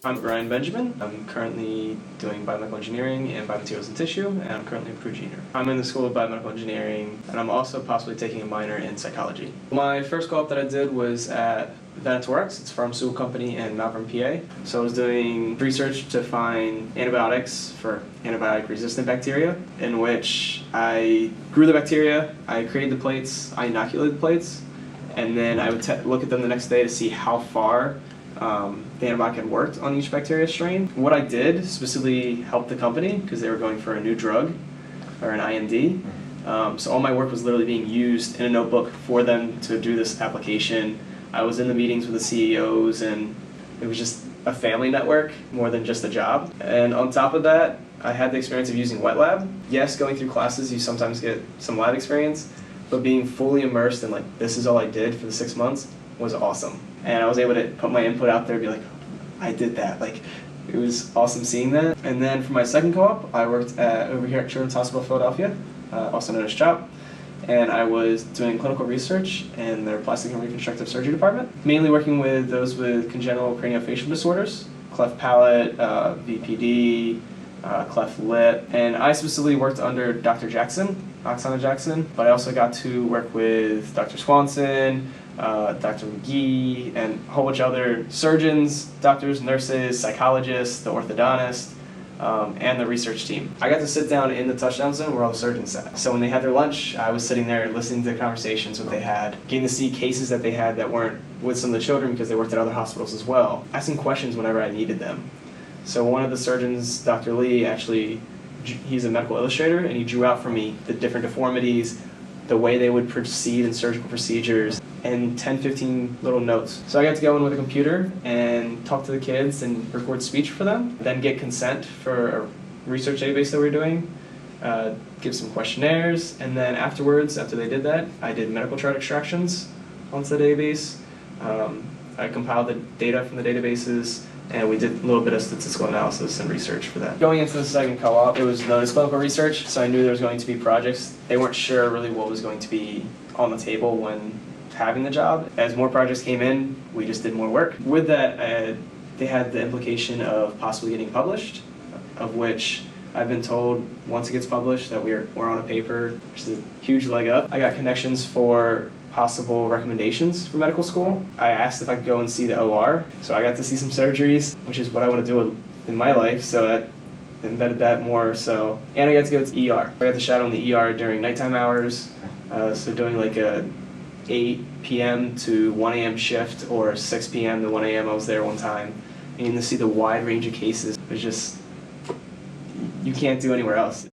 I'm Ryan Benjamin. I'm currently doing Biomedical Engineering and Biomaterials and Tissue, and I'm currently a pre-junior. I'm in the School of Biomedical Engineering, and I'm also possibly taking a minor in psychology. My first co-op that I did was at Venatorx. It's a pharmaceutical company in Malvern, PA. So I was doing research to find antibiotics for antibiotic-resistant bacteria, in which I grew the bacteria, I created the plates, I inoculated the plates, and then I would look at them the next day to see how far the antibiotic had worked on each bacteria strain. What I did specifically helped the company because they were going for a new drug, or an IND. So all my work was literally being used in a notebook for them to do this application. I was in the meetings with the CEOs, and it was just a family network more than just a job. And on top of that, I had the experience of using wet lab. Yes, going through classes, you sometimes get some lab experience, but being fully immersed in like, this is all I did for the 6 months was awesome. And I was able to put my input out there and be like, I did that. Like, it was awesome seeing that. And then for my second co-op, I worked over here at Children's Hospital of Philadelphia, also known as CHOP. And I was doing clinical research in their plastic and reconstructive surgery department, mainly working with those with congenital craniofacial disorders, cleft palate, VPD, cleft lip. And I specifically worked under Dr. Jackson, Oksana Jackson, but I also got to work with Dr. Swanson, Dr. McGee, and a whole bunch of other surgeons, doctors, nurses, psychologists, the orthodontist, and the research team. I got to sit down in the touchdown zone where all the surgeons sat. So when they had their lunch, I was sitting there listening to the conversations that they had, getting to see cases that they had that weren't with some of the children because they worked at other hospitals as well, asking questions whenever I needed them. So one of the surgeons, Dr. Lee, actually, he's a medical illustrator, and he drew out for me the different deformities, the way they would proceed in surgical procedures, and 10-15 little notes. So I got to go in with a computer and talk to the kids and record speech for them, then get consent for a research database that we were doing, give some questionnaires, and then afterwards, after they did that, I did medical chart extractions onto the database. I compiled the data from the databases, and we did a little bit of statistical analysis and research for that. Going into the second co-op, it was known as clinical research, so I knew there was going to be projects. They weren't sure really what was going to be on the table when having the job. As more projects came in, we just did more work. With that, they had the implication of possibly getting published, of which I've been told once it gets published that we're on a paper, which is a huge leg up. I got connections for possible recommendations for medical school. I asked if I could go and see the OR, so I got to see some surgeries, which is what I want to do in my life, so that embedded that more. So, and I got to go to ER. I got to shadow in the ER during nighttime hours, so doing like a 8 p.m. to 1 a.m. shift, or 6 p.m. to 1 a.m. I was there one time, and to see the wide range of cases, it's just, you can't do anywhere else.